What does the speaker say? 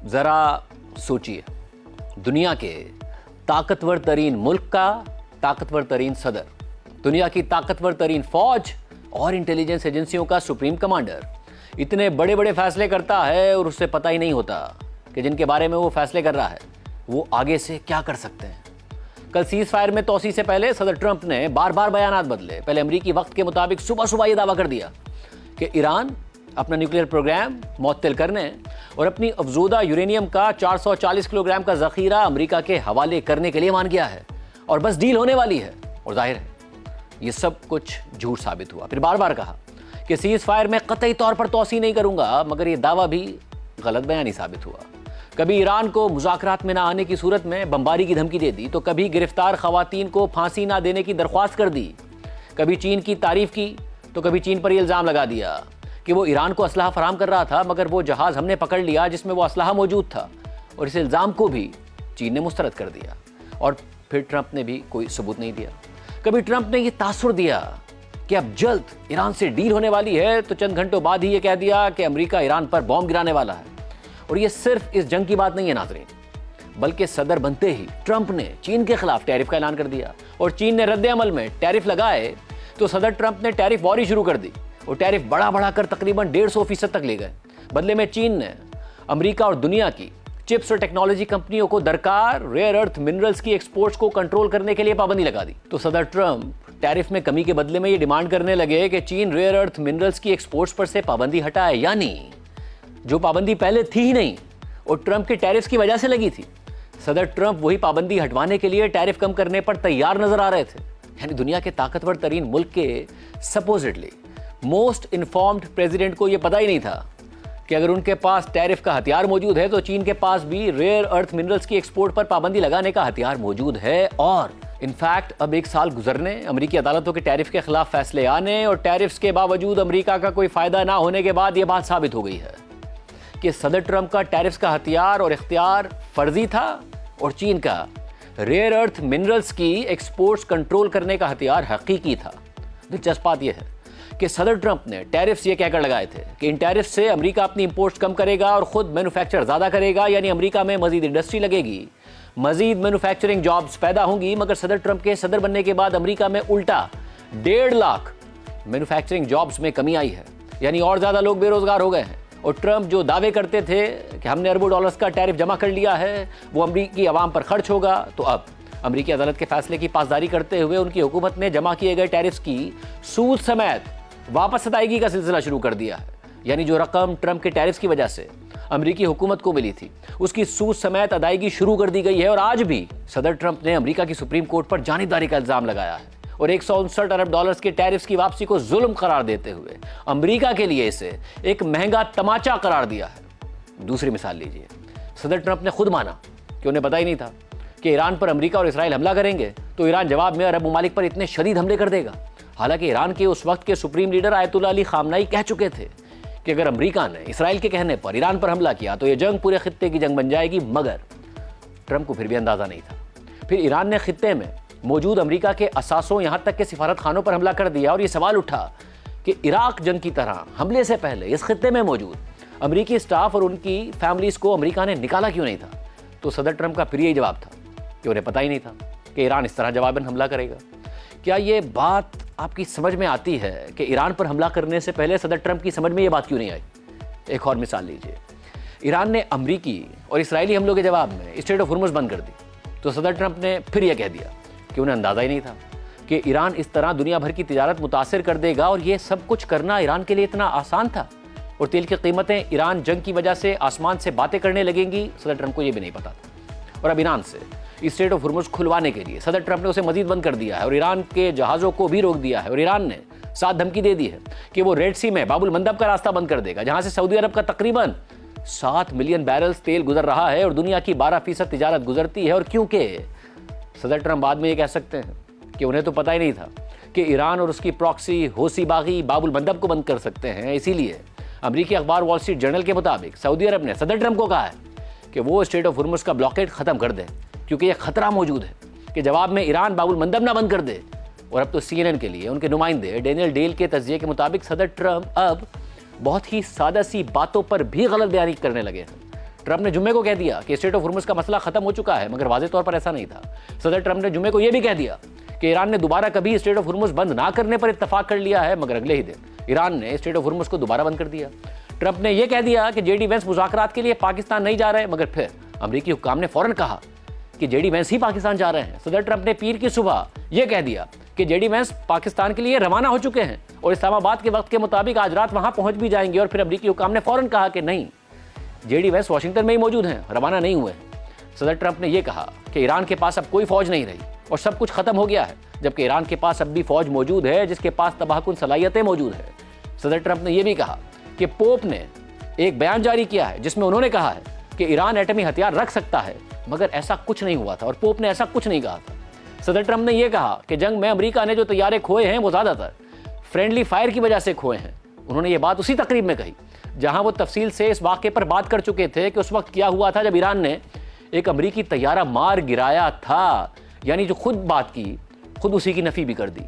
ذرا سوچیے، دنیا کے طاقتور ترین ملک کا طاقتور ترین صدر، دنیا کی طاقتور ترین فوج اور انٹیلیجنس ایجنسیوں کا سپریم کمانڈر اتنے بڑے بڑے فیصلے کرتا ہے اور اسے پتہ ہی نہیں ہوتا کہ جن کے بارے میں وہ فیصلے کر رہا ہے وہ آگے سے کیا کر سکتے ہیں۔ کل سیز فائر میں توسیع سے پہلے صدر ٹرمپ نے بار بار بیانات بدلے۔ پہلے امریکی وقت کے مطابق صبح یہ دعویٰ کر دیا کہ ایران اپنا نیوکلیئر پروگرام معطل کرنے اور اپنی افزودہ یورینیم کا 440 کلو گرام کا ذخیرہ امریکہ کے حوالے کرنے کے لیے مان گیا ہے اور بس ڈیل ہونے والی ہے، اور ظاہر ہے یہ سب کچھ جھوٹ ثابت ہوا۔ پھر بار بار کہا کہ سیز فائر میں قطعی طور پر توسیع نہیں کروں گا، مگر یہ دعویٰ بھی غلط بیانی ثابت ہوا۔ کبھی ایران کو مذاکرات میں نہ آنے کی صورت میں بمباری کی دھمکی دے دی، تو کبھی گرفتار خواتین کو پھانسی نہ دینے کی درخواست کر دی، کبھی چین کی تعریف کی تو کبھی چین پر یہ الزام لگا دیا کہ وہ ایران کو اسلحہ فراہم کر رہا تھا، مگر وہ جہاز ہم نے پکڑ لیا جس میں وہ اسلحہ موجود تھا، اور اس الزام کو بھی چین نے مسترد کر دیا، اور پھر ٹرمپ نے بھی کوئی ثبوت نہیں دیا۔ کبھی ٹرمپ نے یہ تاثر دیا کہ اب جلد ایران سے ڈیل ہونے والی ہے، تو چند گھنٹوں بعد ہی یہ کہہ دیا کہ امریکہ ایران پر بم گرانے والا ہے۔ اور یہ صرف اس جنگ کی بات نہیں ہے ناظرین، بلکہ صدر بنتے ہی ٹرمپ نے چین کے خلاف ٹیرف کا اعلان کر دیا، اور چین نے رد عمل میں ٹیرف لگائے تو صدر ٹرمپ نے ٹیرف واری شروع کر دی، اور ٹیرف بڑھا کر تقریباً 150% تک لے گئے۔ بدلے میں چین نے امریکہ اور دنیا کی چپس اور ٹیکنالوجی کمپنیوں کو درکار ریئر ارتھ منرلز کی ایکسپورٹس کو کنٹرول کرنے کے لیے پابندی لگا دی۔ تو صدر ٹرمپ ٹیرف میں کمی کے بدلے میں یہ ڈیمانڈ کرنے لگے کہ چین ریئر ارتھ منرلز کی ایکسپورٹس پر سے پابندی ہٹائے، یعنی جو پابندی پہلے تھی ہی نہیں اور ٹرمپ کے ٹیرفز کی وجہ سے لگی تھی۔ صدر ٹرمپ وہی پابندی ہٹوانے کے لیے ٹیرف کم کرنے پر تیار نظر آ رہے تھے، یعنی دنیا کے طاقتور ترین ملک کے سپوزٹلی موسٹ انفارمڈ پریزیڈنٹ کو یہ پتہ ہی نہیں تھا کہ اگر ان کے پاس ٹیرف کا ہتھیار موجود ہے تو چین کے پاس بھی ریئر ارتھ منرلز کی ایکسپورٹ پر پابندی لگانے کا ہتھیار موجود ہے۔ اور انفیکٹ اب 1 سال گزرنے، امریکی عدالتوں کے ٹیرف کے خلاف فیصلے آنے اور ٹیرفز کے باوجود امریکہ کا کوئی فائدہ نہ ہونے کے بعد یہ بات ثابت ہو گئی ہے کہ صدر ٹرمپ کا ٹیرفز کا ہتھیار اور اختیار فرضی تھا، اور چین کا ریئر ارتھ منرلز کی ایکسپورٹس کنٹرول کرنے کا ہتھیار حقیقی تھا۔ دلچسپ بات یہ ہے کہ صدر ٹرمپ نے ٹیرفز یہ کہہ کر لگائے تھے کہ ان ٹیرف سے امریکہ اپنی امپورٹس کم کرے گا اور خود مینوفیکچر زیادہ کرے گا، یعنی امریکہ میں مزید انڈسٹری لگے گی، مزید مینوفیکچرنگ جابز پیدا ہوں گی۔ مگر صدر ٹرمپ کے صدر بننے کے بعد امریکہ میں الٹا 1.5 لاکھ مینوفیکچرنگ جابز میں کمی آئی ہے، یعنی اور زیادہ لوگ بے روزگار ہو گئے ہیں۔ اور ٹرمپ جو دعوے کرتے تھے کہ ہم نے اربوں ڈالرز کا ٹیرف جمع کر لیا ہے وہ امریکی عوام پر خرچ ہوگا، تو اب امریکی عدالت کے فیصلے کی پاسداری کرتے ہوئے ان کی حکومت نے جمع کیے گئے ٹیرفز کی سود سمیت واپس ادائیگی کا سلسلہ شروع کر دیا ہے، یعنی جو رقم ٹرمپ کے ٹیرفز کی وجہ سے امریکی حکومت کو ملی تھی اس کی سود سمیت ادائیگی شروع کر دی گئی ہے۔ اور آج بھی صدر ٹرمپ نے امریکہ کی سپریم کورٹ پر جانبداری کا الزام لگایا ہے اور 159 ارب ڈالرز کے ٹیرفز کی واپسی کو ظلم قرار دیتے ہوئے امریکہ کے لیے اسے ایک مہنگا تماچا قرار دیا ہے۔ دوسری مثال لیجیے، صدر ٹرمپ نے خود مانا کہ انہیں پتہ ہی نہیں تھا کہ ایران پر امریکہ اور اسرائیل حملہ کریں گے تو ایران جواب میں عرب ممالک پر اتنے شدید حملے کر دے گا، حالانکہ ایران کے اس وقت کے سپریم لیڈر آیت اللہ علی خامنائی کہہ چکے تھے کہ اگر امریکہ نے اسرائیل کے کہنے پر ایران پر حملہ کیا تو یہ جنگ پورے خطے کی جنگ بن جائے گی، مگر ٹرمپ کو پھر بھی اندازہ نہیں تھا۔ پھر ایران نے خطے میں موجود امریکہ کے اثاثوں یہاں تک کہ سفارت خانوں پر حملہ کر دیا، اور یہ سوال اٹھا کہ عراق جنگ کی طرح حملے سے پہلے اس خطے میں موجود امریکی اسٹاف اور ان کی فیملیز کو امریکہ نے نکالا کیوں نہیں تھا؟ تو صدر ٹرمپ کا پھر یہی جواب تھا کہ انہیں پتہ ہی نہیں تھا کہ ایران اس طرح جواباً حملہ کرے گا۔ کیا یہ بات آپ کی سمجھ میں آتی ہے کہ ایران پر حملہ کرنے سے پہلے صدر ٹرمپ کی سمجھ میں یہ بات کیوں نہیں آئی؟ ایک اور مثال لیجیے، ایران نے امریکی اور اسرائیلی حملوں کے جواب میں اسٹریٹ آف ہرمز بند کر دی، تو صدر ٹرمپ نے پھر یہ کہہ دیا کہ انہیں اندازہ ہی نہیں تھا کہ ایران اس طرح دنیا بھر کی تجارت متاثر کر دے گا، اور یہ سب کچھ کرنا ایران کے لیے اتنا آسان تھا، اور تیل کی قیمتیں ایران جنگ کی وجہ سے آسمان سے باتیں کرنے لگیں گی، صدر ٹرمپ کو یہ بھی نہیں پتا تھا۔ اور اب ایران سے اسٹریٹ آف ہرمز کھلوانے کے لیے صدر ٹرمپ نے اسے مزید بند کر دیا ہے اور ایران کے جہازوں کو بھی روک دیا ہے، اور ایران نے ساتھ دھمکی دے دی ہے کہ وہ ریڈ سی میں باب المندب کا راستہ بند کر دے گا، جہاں سے سعودی عرب کا تقریباً 7 ملین بیرلز تیل گزر رہا ہے اور دنیا کی 12% تجارت گزرتی ہے۔ اور کیونکہ صدر ٹرمپ بعد میں یہ کہہ سکتے ہیں کہ انہیں تو پتہ ہی نہیں تھا کہ ایران اور اس کی پراکسی حوثی باغی باب المندب کو بند کر سکتے ہیں، اسی لیے امریکی اخبار وال اسٹریٹ جرنل کے مطابق سعودی عرب نے صدر ٹرمپ کو کہا ہے کہ وہ اسٹریٹ آف ہرمز کا بلاکیڈ ختم کر دے، کیونکہ یہ خطرہ موجود ہے کہ جواب میں ایران باب المندب نہ بند کر دے۔ اور اب تو سی این این کے لیے ان کے نمائندے ڈینیل ڈیل کے تجزیے کے مطابق صدر ٹرمپ اب بہت ہی سادہ سی باتوں پر بھی غلط بیانی کرنے لگے ہیں۔ ٹرمپ نے جمعے کو کہہ دیا کہ اسٹریٹ آف ہرمز کا مسئلہ ختم ہو چکا ہے، مگر واضح طور پر ایسا نہیں تھا۔ صدر ٹرمپ نے جمعے کو یہ بھی کہہ دیا کہ ایران نے دوبارہ کبھی اسٹریٹ آف ہرمز بند نہ کرنے پر اتفاق کر لیا ہے، مگر اگلے ہی دن ایران نے اسٹریٹ آف ہرمز کو دوبارہ بند کر دیا۔ ٹرمپ نے یہ کہہ دیا کہ جے ڈی وینس مذاکرات کے لیے پاکستان نہیں جا رہے، مگر پھر امریکی حکام نے فوراً کہا کہ جے ڈی وینس ہی پاکستان جا رہے ہیں۔ صدر ٹرمپ نے پیر کی صبح یہ کہہ دیا کہ جے ڈی وینس پاکستان کے لیے روانہ ہو چکے ہیں اور اسلام آباد کے وقت کے مطابق آج رات وہاں پہنچ بھی جائیں گے، اور پھر امریکی حکام نے فوراً کہا کہ نہیں، جے ڈی وینس واشنگٹن میں ہی موجود ہیں، روانہ نہیں ہوئے ہیں۔ صدر ٹرمپ نے یہ کہا کہ ایران کے پاس اب کوئی فوج نہیں رہی اور سب کچھ ختم ہو گیا ہے، جبکہ ایران کے پاس اب بھی فوج موجود ہے جس کے پاس تباہ کن صلاحیتیں موجود ہیں۔ صدر ٹرمپ نے یہ بھی کہا کہ پوپ نے ایک بیان جاری کیا ہے جس میں انہوں نے کہا ہے کہ ایران ایٹمی ہتھیار رکھ سکتا ہے، مگر ایسا کچھ نہیں ہوا تھا اور پوپ نے ایسا کچھ نہیں کہا تھا۔ صدر ٹرمپ نے یہ کہا کہ جنگ میں امریکہ نے جو طیارے کھوئے ہیں وہ زیادہ تر فرینڈلی فائر کی وجہ سے کھوئے ہیں۔ انہوں نے یہ بات اسی تقریب میں کہی جہاں وہ تفصیل سے اس واقعے پر بات کر چکے تھے کہ اس وقت کیا ہوا تھا جب ایران نے ایک امریکی طیارہ مار گرایا تھا، یعنی جو خود بات کی خود اسی کی نفی بھی کر دی۔